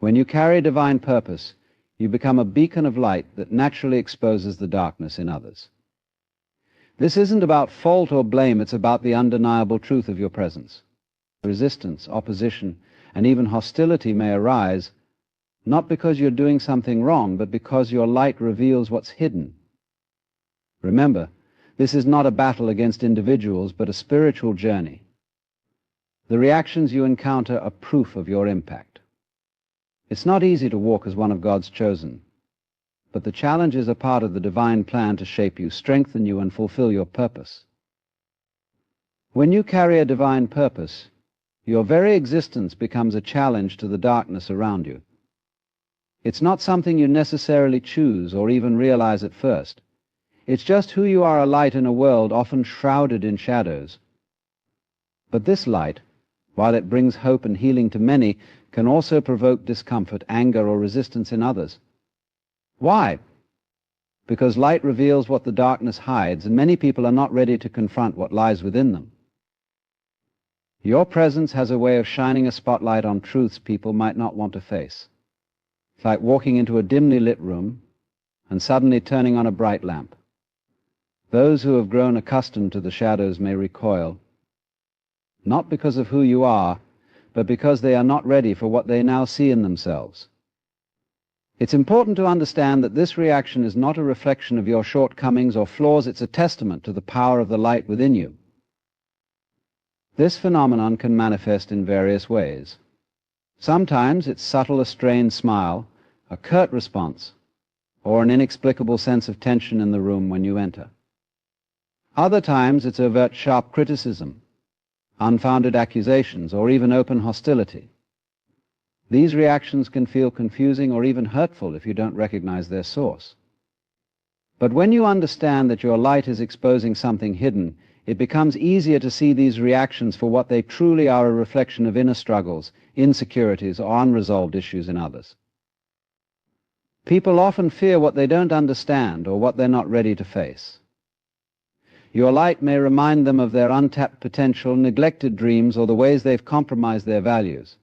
When you carry divine purpose, you become a beacon of light that naturally exposes the darkness in others. This isn't about fault or blame, it's about the undeniable truth of your presence. Resistance, opposition, and even hostility may arise, not because you're doing something wrong, but because your light reveals what's hidden. Remember, this is not a battle against individuals, but a spiritual journey. The reactions you encounter are proof of your impact. It's not easy to walk as one of God's chosen, but the challenges are part of the divine plan to shape you, strengthen you, and fulfill your purpose. When you carry a divine purpose, your very existence becomes a challenge to the darkness around you. It's not something you necessarily choose or even realize at first. It's just who you are, a light in a world often shrouded in shadows. But this light, while it brings hope and healing to many, can also provoke discomfort, anger, or resistance in others. Why? Because light reveals what the darkness hides, and many people are not ready to confront what lies within them. Your presence has a way of shining a spotlight on truths people might not want to face. It's like walking into a dimly lit room and suddenly turning on a bright lamp. Those who have grown accustomed to the shadows may recoil, not because of who you are, but because they are not ready for what they now see in themselves. It's important to understand that this reaction is not a reflection of your shortcomings or flaws, it's a testament to the power of the light within you. This phenomenon can manifest in various ways. Sometimes it's subtle, a strained smile, a curt response, or an inexplicable sense of tension in the room when you enter. Other times it's overt, sharp criticism, unfounded accusations, or even open hostility. These reactions can feel confusing or even hurtful if you don't recognize their source. But when you understand that your light is exposing something hidden, it becomes easier to see these reactions for what they truly are, a reflection of inner struggles, insecurities, or unresolved issues in others. People often fear what they don't understand or what they're not ready to face. Your light may remind them of their untapped potential, neglected dreams, or the ways they've compromised their values.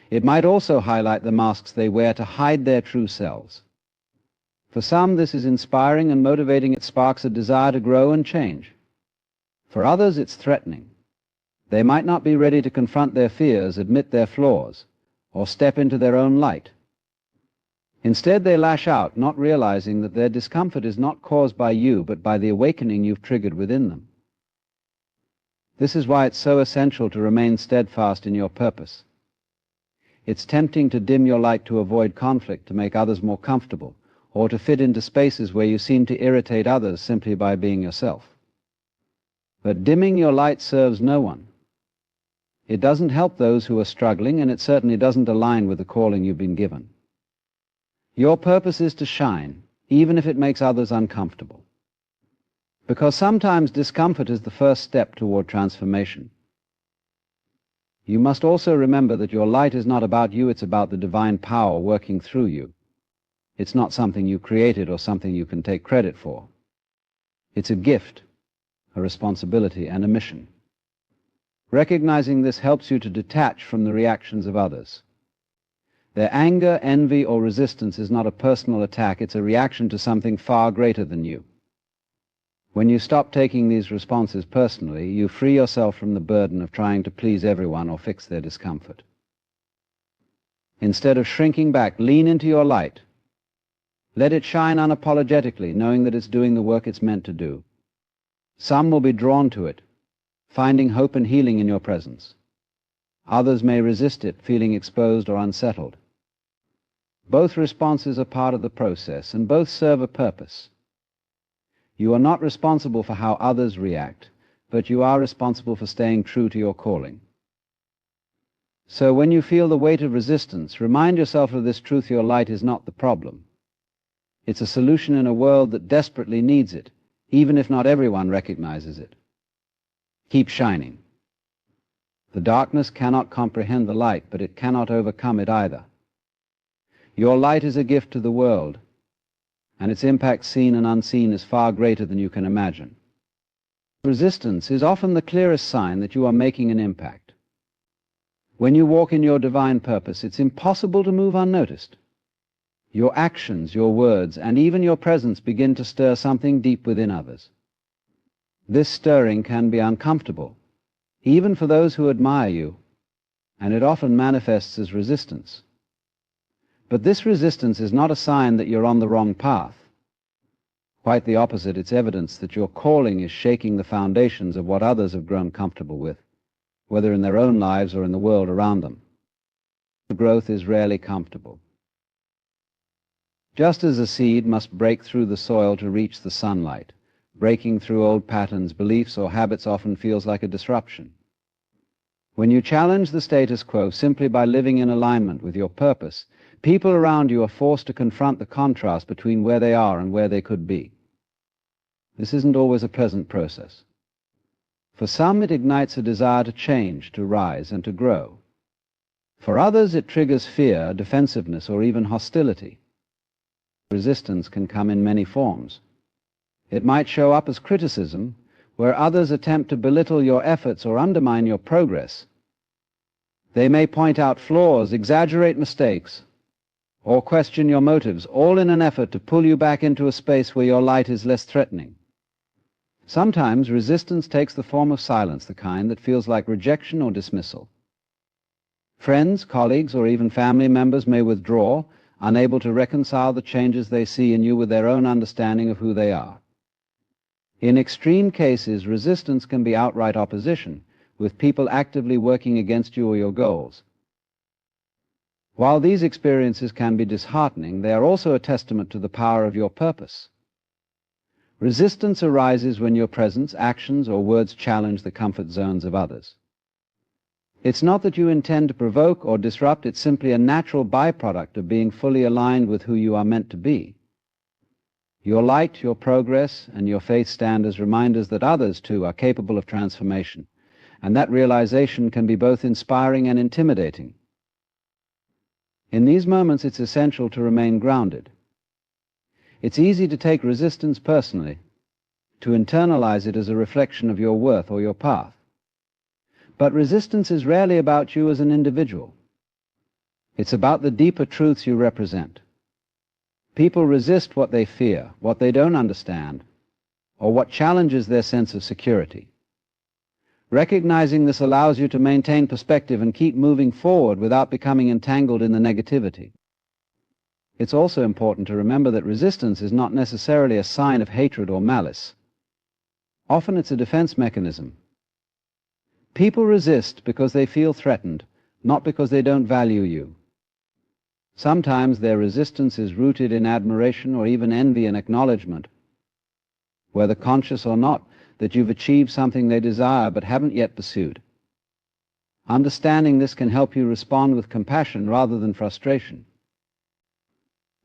It might also highlight the masks they wear to hide their true selves. For some, this is inspiring and motivating. It sparks a desire to grow and change. For others, it's threatening. They might not be ready to confront their fears, admit their flaws, or step into their own light. Instead, they lash out, not realizing that their discomfort is not caused by you, but by the awakening you've triggered within them. This is why it's so essential to remain steadfast in your purpose. It's tempting to dim your light to avoid conflict, to make others more comfortable, or to fit into spaces where you seem to irritate others simply by being yourself. But dimming your light serves no one. It doesn't help those who are struggling, and it certainly doesn't align with the calling you've been given. Your purpose is to shine, even if it makes others uncomfortable. Because sometimes discomfort is the first step toward transformation. You must also remember that your light is not about you, it's about the divine power working through you. It's not something you created or something you can take credit for. It's a gift, a responsibility, and a mission. Recognizing this helps you to detach from the reactions of others. Their anger, envy, or resistance is not a personal attack, it's a reaction to something far greater than you. When you stop taking these responses personally, you free yourself from the burden of trying to please everyone or fix their discomfort. Instead of shrinking back, lean into your light. Let it shine unapologetically, knowing that it's doing the work it's meant to do. Some will be drawn to it, finding hope and healing in your presence. Others may resist it, feeling exposed or unsettled. Both responses are part of the process, and both serve a purpose. You are not responsible for how others react, but you are responsible for staying true to your calling. So when you feel the weight of resistance, remind yourself of this truth: your light is not the problem. It's a solution in a world that desperately needs it, even if not everyone recognizes it. Keep shining. The darkness cannot comprehend the light, but it cannot overcome it either. Your light is a gift to the world, and its impact, seen and unseen, is far greater than you can imagine. Resistance is often the clearest sign that you are making an impact. When you walk in your divine purpose, it's impossible to move unnoticed. Your actions, your words, and even your presence begin to stir something deep within others. This stirring can be uncomfortable, even for those who admire you, and it often manifests as resistance. But this resistance is not a sign that you're on the wrong path. Quite the opposite, it's evidence that your calling is shaking the foundations of what others have grown comfortable with, whether in their own lives or in the world around them. The growth is rarely comfortable. Just as a seed must break through the soil to reach the sunlight, breaking through old patterns, beliefs, or habits often feels like a disruption. When you challenge the status quo simply by living in alignment with your purpose, people around you are forced to confront the contrast between where they are and where they could be. This isn't always a pleasant process. For some, it ignites a desire to change, to rise, and to grow. For others, it triggers fear, defensiveness, or even hostility. Resistance can come in many forms. It might show up as criticism, where others attempt to belittle your efforts or undermine your progress. They may point out flaws, exaggerate mistakes, or question your motives, all in an effort to pull you back into a space where your light is less threatening. Sometimes resistance takes the form of silence, the kind that feels like rejection or dismissal. Friends, colleagues, or even family members may withdraw, unable to reconcile the changes they see in you with their own understanding of who they are. In extreme cases, resistance can be outright opposition, with people actively working against you or your goals. While these experiences can be disheartening, they are also a testament to the power of your purpose. Resistance arises when your presence, actions, or words challenge the comfort zones of others. It's not that you intend to provoke or disrupt, it's simply a natural byproduct of being fully aligned with who you are meant to be. Your light, your progress, and your faith stand as reminders that others, too, are capable of transformation, and that realization can be both inspiring and intimidating. In these moments, it's essential to remain grounded. It's easy to take resistance personally, to internalize it as a reflection of your worth or your path. But resistance is rarely about you as an individual. It's about the deeper truths you represent. People resist what they fear, what they don't understand, or what challenges their sense of security. Recognizing this allows you to maintain perspective and keep moving forward without becoming entangled in the negativity. It's also important to remember that resistance is not necessarily a sign of hatred or malice. Often it's a defense mechanism. People resist because they feel threatened, not because they don't value you. Sometimes their resistance is rooted in admiration or even envy and acknowledgement, whether conscious or not, that you've achieved something they desire but haven't yet pursued. Understanding this can help you respond with compassion rather than frustration.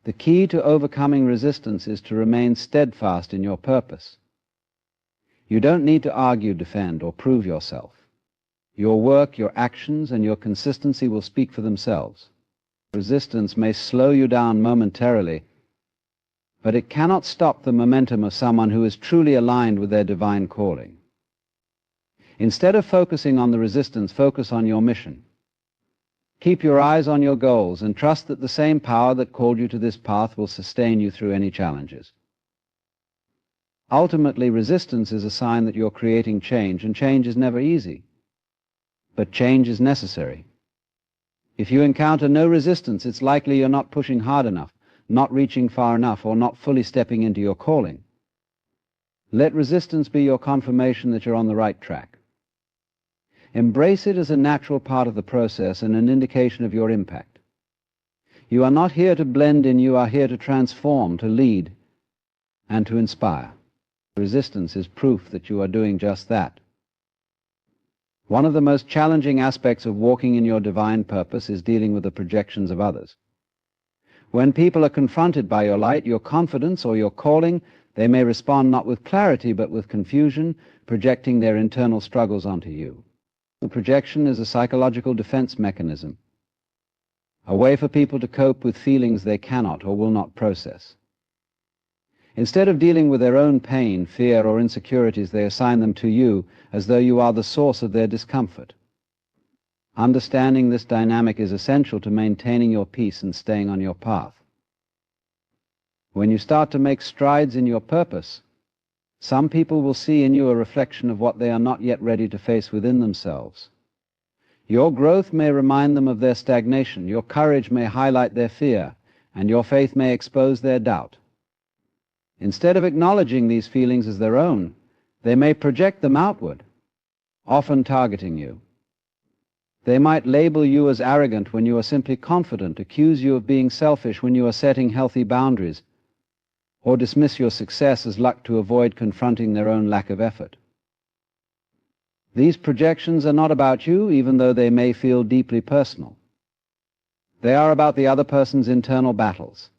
The key to overcoming resistance is to remain steadfast in your purpose. You don't need to argue, defend, or prove yourself. Your work, your actions, and your consistency will speak for themselves. Resistance may slow you down momentarily, but it cannot stop the momentum of someone who is truly aligned with their divine calling. Instead of focusing on the resistance, focus on your mission. Keep your eyes on your goals and trust that the same power that called you to this path will sustain you through any challenges. Ultimately, resistance is a sign that you're creating change, and change is never easy. But change is necessary. If you encounter no resistance, it's likely you're not pushing hard enough, not reaching far enough, or not fully stepping into your calling. Let resistance be your confirmation that you're on the right track. Embrace it as a natural part of the process and an indication of your impact. You are not here to blend in, you are here to transform, to lead, and to inspire. Resistance is proof that you are doing just that. One of the most challenging aspects of walking in your divine purpose is dealing with the projections of others. When people are confronted by your light, your confidence, or your calling, they may respond not with clarity but with confusion, projecting their internal struggles onto you. The projection is a psychological defense mechanism, a way for people to cope with feelings they cannot or will not process. Instead of dealing with their own pain, fear, or insecurities, they assign them to you as though you are the source of their discomfort. Understanding this dynamic is essential to maintaining your peace and staying on your path. When you start to make strides in your purpose, some people will see in you a reflection of what they are not yet ready to face within themselves. Your growth may remind them of their stagnation, your courage may highlight their fear, and your faith may expose their doubt. Instead of acknowledging these feelings as their own, they may project them outward, often targeting you. They might label you as arrogant when you are simply confident, accuse you of being selfish when you are setting healthy boundaries, or dismiss your success as luck to avoid confronting their own lack of effort. These projections are not about you, even though they may feel deeply personal. They are about the other person's internal battles.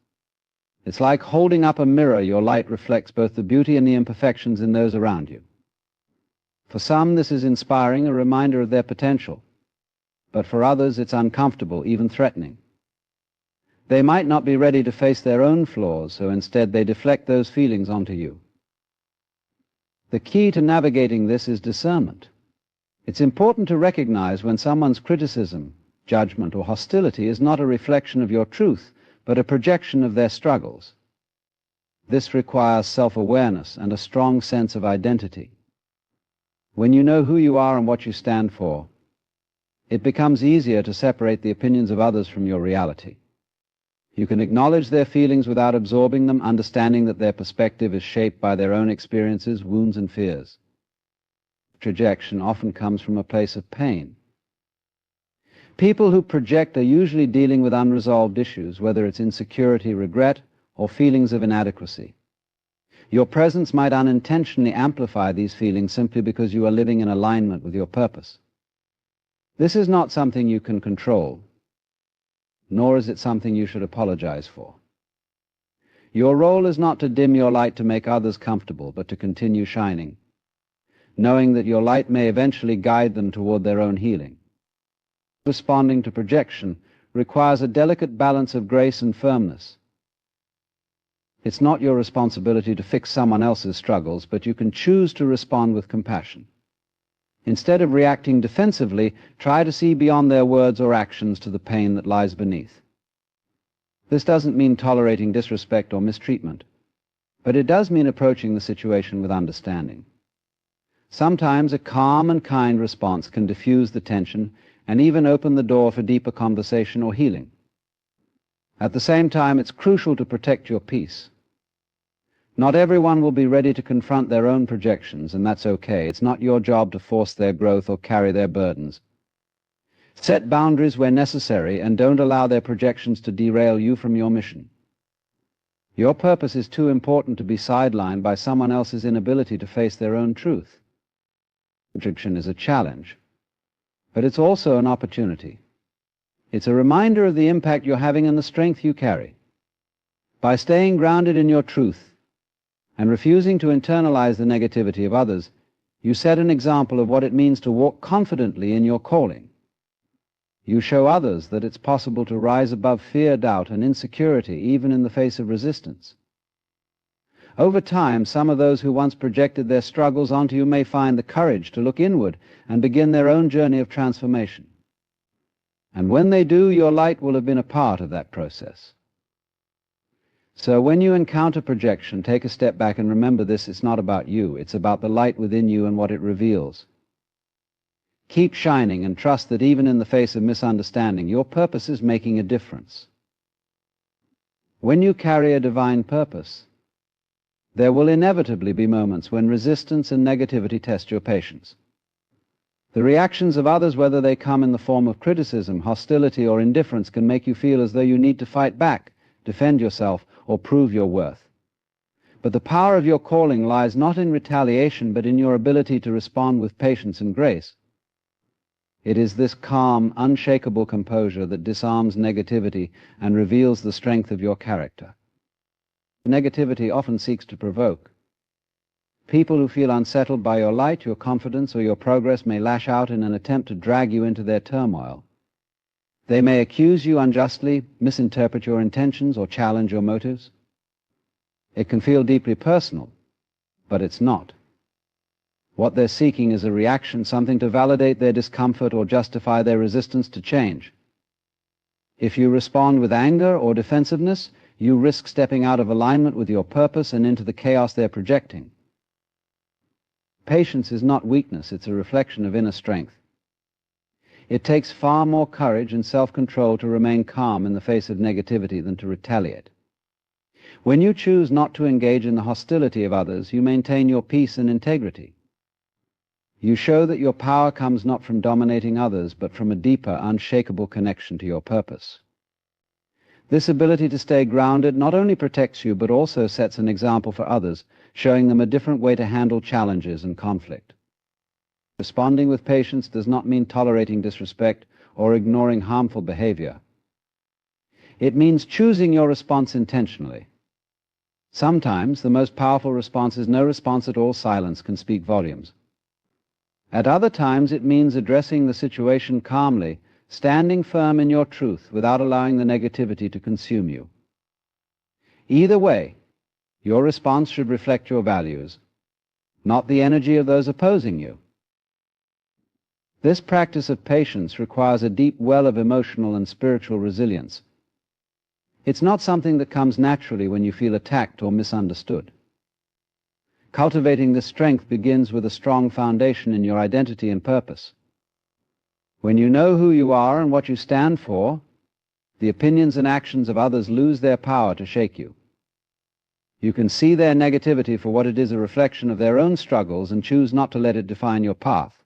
It's like holding up a mirror. Your light reflects both the beauty and the imperfections in those around you. For some, this is inspiring, a reminder of their potential. But for others, it's uncomfortable, even threatening. They might not be ready to face their own flaws, so instead they deflect those feelings onto you. The key to navigating this is discernment. It's important to recognize when someone's criticism, judgment, or hostility is not a reflection of your truth, but a projection of their struggles. This requires self-awareness and a strong sense of identity. When you know who you are and what you stand for, it becomes easier to separate the opinions of others from your reality. You can acknowledge their feelings without absorbing them, understanding that their perspective is shaped by their own experiences, wounds, and fears. Projection often comes from a place of pain. People who project are usually dealing with unresolved issues, whether it's insecurity, regret, or feelings of inadequacy. Your presence might unintentionally amplify these feelings simply because you are living in alignment with your purpose. This is not something you can control, nor is it something you should apologize for. Your role is not to dim your light to make others comfortable, but to continue shining, knowing that your light may eventually guide them toward their own healing. Responding to projection requires a delicate balance of grace and firmness. It's not your responsibility to fix someone else's struggles, but you can choose to respond with compassion. Instead of reacting defensively, try to see beyond their words or actions to the pain that lies beneath. This doesn't mean tolerating disrespect or mistreatment, but it does mean approaching the situation with understanding. Sometimes a calm and kind response can diffuse the tension and even open the door for deeper conversation or healing. At the same time, it's crucial to protect your peace. Not everyone will be ready to confront their own projections, and that's okay. It's not your job to force their growth or carry their burdens. Set boundaries where necessary, and don't allow their projections to derail you from your mission. Your purpose is too important to be sidelined by someone else's inability to face their own truth. Projection is a challenge, but it's also an opportunity. It's a reminder of the impact you're having and the strength you carry. By staying grounded in your truth and refusing to internalize the negativity of others, you set an example of what it means to walk confidently in your calling. You show others that it's possible to rise above fear, doubt, and insecurity, even in the face of resistance. Over time, some of those who once projected their struggles onto you may find the courage to look inward and begin their own journey of transformation. And when they do, your light will have been a part of that process. So when you encounter projection, take a step back and remember this: it's not about you, it's about the light within you and what it reveals. Keep shining and trust that even in the face of misunderstanding, your purpose is making a difference. When you carry a divine purpose, there will inevitably be moments when resistance and negativity test your patience. The reactions of others, whether they come in the form of criticism, hostility, or indifference, can make you feel as though you need to fight back, defend yourself, or prove your worth. But the power of your calling lies not in retaliation, but in your ability to respond with patience and grace. It is this calm, unshakable composure that disarms negativity and reveals the strength of your character. Negativity often seeks to provoke. People who feel unsettled by your light, your confidence, or your progress may lash out in an attempt to drag you into their turmoil. They may accuse you unjustly, misinterpret your intentions, or challenge your motives. It can feel deeply personal, but it's not. What they're seeking is a reaction, something to validate their discomfort or justify their resistance to change. If you respond with anger or defensiveness, you risk stepping out of alignment with your purpose and into the chaos they're projecting. Patience is not weakness, it's a reflection of inner strength. It takes far more courage and self-control to remain calm in the face of negativity than to retaliate. When you choose not to engage in the hostility of others, you maintain your peace and integrity. You show that your power comes not from dominating others, but from a deeper, unshakable connection to your purpose. This ability to stay grounded not only protects you, but also sets an example for others, showing them a different way to handle challenges and conflict. Responding with patience does not mean tolerating disrespect or ignoring harmful behavior. It means choosing your response intentionally. Sometimes the most powerful response is no response at all. Silence can speak volumes. At other times it means addressing the situation calmly, standing firm in your truth without allowing the negativity to consume you. Either way, your response should reflect your values, not the energy of those opposing you. This practice of patience requires a deep well of emotional and spiritual resilience. It's not something that comes naturally when you feel attacked or misunderstood. Cultivating this strength begins with a strong foundation in your identity and purpose. When you know who you are and what you stand for, the opinions and actions of others lose their power to shake you. You can see their negativity for what it is, a reflection of their own struggles, and choose not to let it define your path.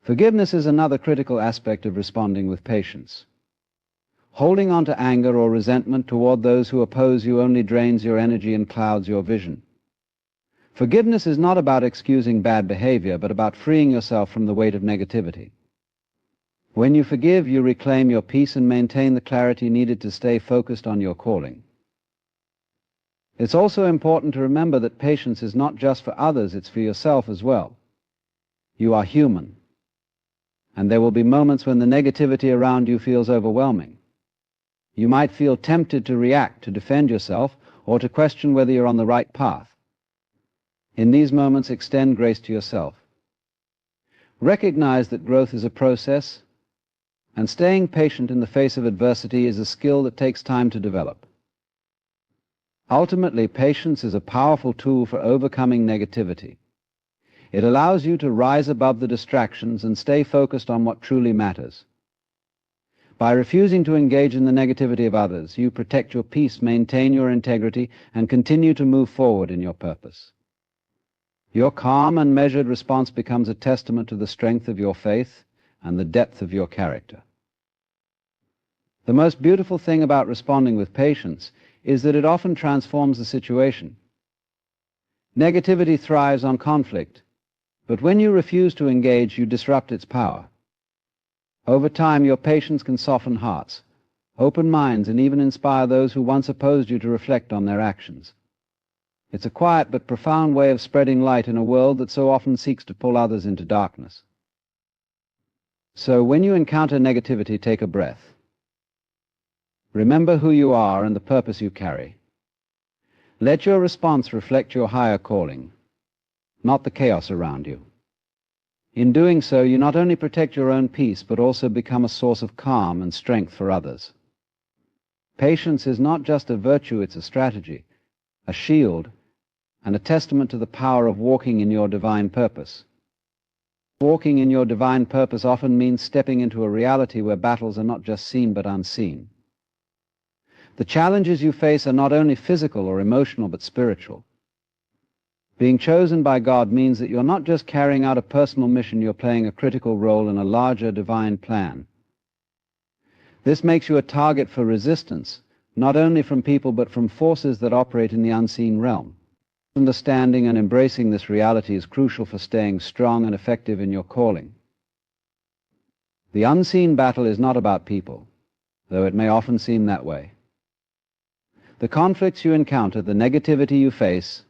Forgiveness is another critical aspect of responding with patience. Holding on to anger or resentment toward those who oppose you only drains your energy and clouds your vision. Forgiveness is not about excusing bad behavior, but about freeing yourself from the weight of negativity. When you forgive, you reclaim your peace and maintain the clarity needed to stay focused on your calling. It's also important to remember that patience is not just for others, it's for yourself as well. You are human, and there will be moments when the negativity around you feels overwhelming. You might feel tempted to react, to defend yourself, or to question whether you're on the right path. In these moments, extend grace to yourself. Recognize that growth is a process, and staying patient in the face of adversity is a skill that takes time to develop. Ultimately, patience is a powerful tool for overcoming negativity. It allows you to rise above the distractions and stay focused on what truly matters. By refusing to engage in the negativity of others, you protect your peace, maintain your integrity, and continue to move forward in your purpose. Your calm and measured response becomes a testament to the strength of your faith and the depth of your character. The most beautiful thing about responding with patience is that it often transforms the situation. Negativity thrives on conflict, but when you refuse to engage, you disrupt its power. Over time, your patience can soften hearts, open minds, and even inspire those who once opposed you to reflect on their actions. It's a quiet but profound way of spreading light in a world that so often seeks to pull others into darkness. So when you encounter negativity, take a breath. Remember who you are and the purpose you carry. Let your response reflect your higher calling, not the chaos around you. In doing so, you not only protect your own peace, but also become a source of calm and strength for others. Patience is not just a virtue, it's a strategy, a shield, and a testament to the power of walking in your divine purpose. Walking in your divine purpose often means stepping into a reality where battles are not just seen but unseen. The challenges you face are not only physical or emotional but spiritual. Being chosen by God means that you're not just carrying out a personal mission, you're playing a critical role in a larger divine plan. This makes you a target for resistance, not only from people but from forces that operate in the unseen realm. Understanding and embracing this reality is crucial for staying strong and effective in your calling. The unseen battle is not about people, though it may often seem that way. The conflicts you encounter, the negativity you face,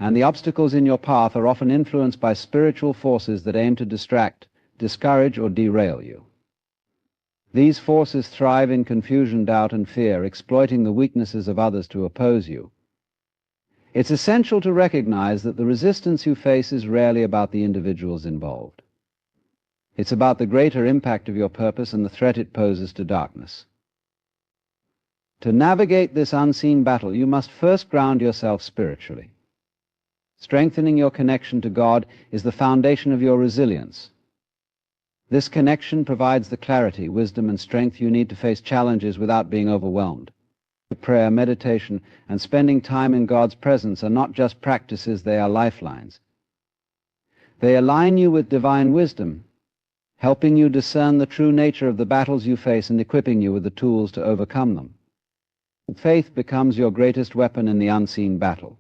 and the obstacles in your path are often influenced by spiritual forces that aim to distract, discourage, or derail you. These forces thrive in confusion, doubt, and fear, exploiting the weaknesses of others to oppose you. It's essential to recognize that the resistance you face is rarely about the individuals involved. It's about the greater impact of your purpose and the threat it poses to darkness. To navigate this unseen battle, you must first ground yourself spiritually. Strengthening your connection to God is the foundation of your resilience. This connection provides the clarity, wisdom, and strength you need to face challenges without being overwhelmed. Prayer, meditation, and spending time in God's presence are not just practices, they are lifelines. They align you with divine wisdom, helping you discern the true nature of the battles you face and equipping you with the tools to overcome them. Faith becomes your greatest weapon in the unseen battle.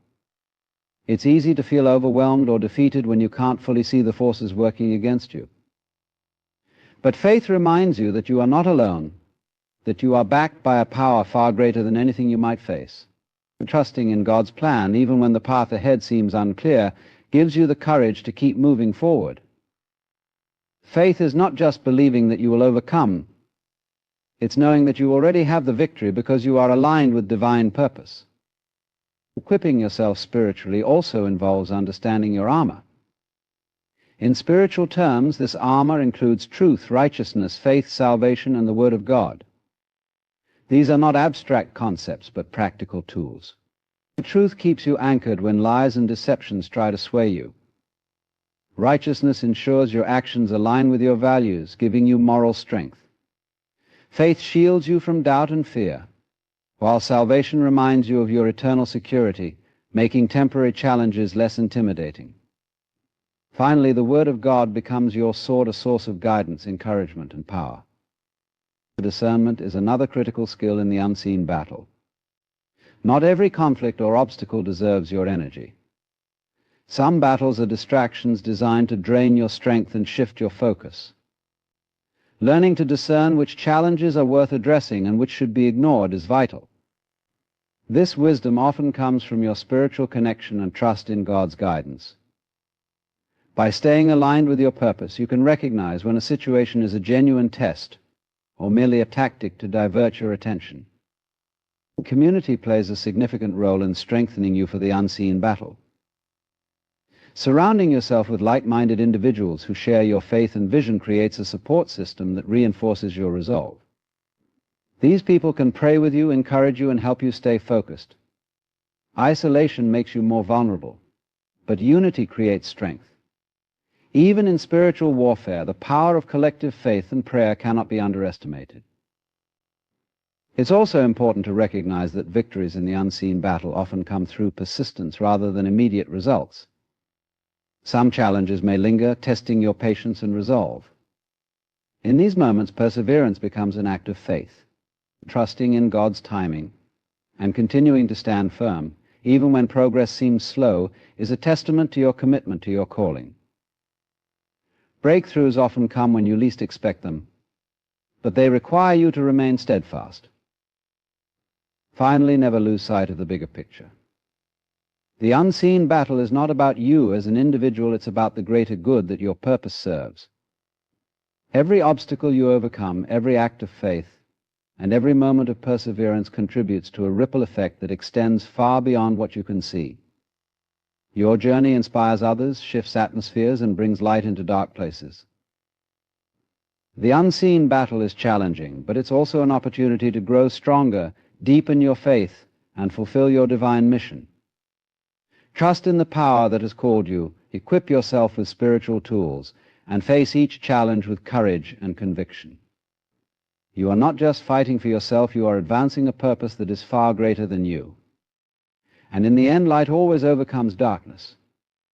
It's easy to feel overwhelmed or defeated when you can't fully see the forces working against you. But faith reminds you that you are not alone, that you are backed by a power far greater than anything you might face. Trusting in God's plan, even when the path ahead seems unclear, gives you the courage to keep moving forward. Faith is not just believing that you will overcome. It's knowing that you already have the victory because you are aligned with divine purpose. Equipping yourself spiritually also involves understanding your armor. In spiritual terms, this armor includes truth, righteousness, faith, salvation, and the Word of God. These are not abstract concepts, but practical tools. The truth keeps you anchored when lies and deceptions try to sway you. Righteousness ensures your actions align with your values, giving you moral strength. Faith shields you from doubt and fear, while salvation reminds you of your eternal security, making temporary challenges less intimidating. Finally, the Word of God becomes your sword, a source of guidance, encouragement, and power. Discernment is another critical skill in the unseen battle. Not every conflict or obstacle deserves your energy. Some battles are distractions designed to drain your strength and shift your focus. Learning to discern which challenges are worth addressing and which should be ignored is vital. This wisdom often comes from your spiritual connection and trust in God's guidance. By staying aligned with your purpose, you can recognize when a situation is a genuine test or merely a tactic to divert your attention. Community plays a significant role in strengthening you for the unseen battle. Surrounding yourself with like-minded individuals who share your faith and vision creates a support system that reinforces your resolve. These people can pray with you, encourage you, and help you stay focused. Isolation makes you more vulnerable, but unity creates strength. Even in spiritual warfare, the power of collective faith and prayer cannot be underestimated. It's also important to recognize that victories in the unseen battle often come through persistence rather than immediate results. Some challenges may linger, testing your patience and resolve. In these moments, perseverance becomes an act of faith. Trusting in God's timing and continuing to stand firm, even when progress seems slow, is a testament to your commitment to your calling. Breakthroughs often come when you least expect them, but they require you to remain steadfast. Finally, never lose sight of the bigger picture. The unseen battle is not about you as an individual, it's about the greater good that your purpose serves. Every obstacle you overcome, every act of faith, and every moment of perseverance contributes to a ripple effect that extends far beyond what you can see. Your journey inspires others, shifts atmospheres, and brings light into dark places. The unseen battle is challenging, but it's also an opportunity to grow stronger, deepen your faith, and fulfill your divine mission. Trust in the power that has called you, equip yourself with spiritual tools, and face each challenge with courage and conviction. You are not just fighting for yourself, you are advancing a purpose that is far greater than you. And in the end, light always overcomes darkness.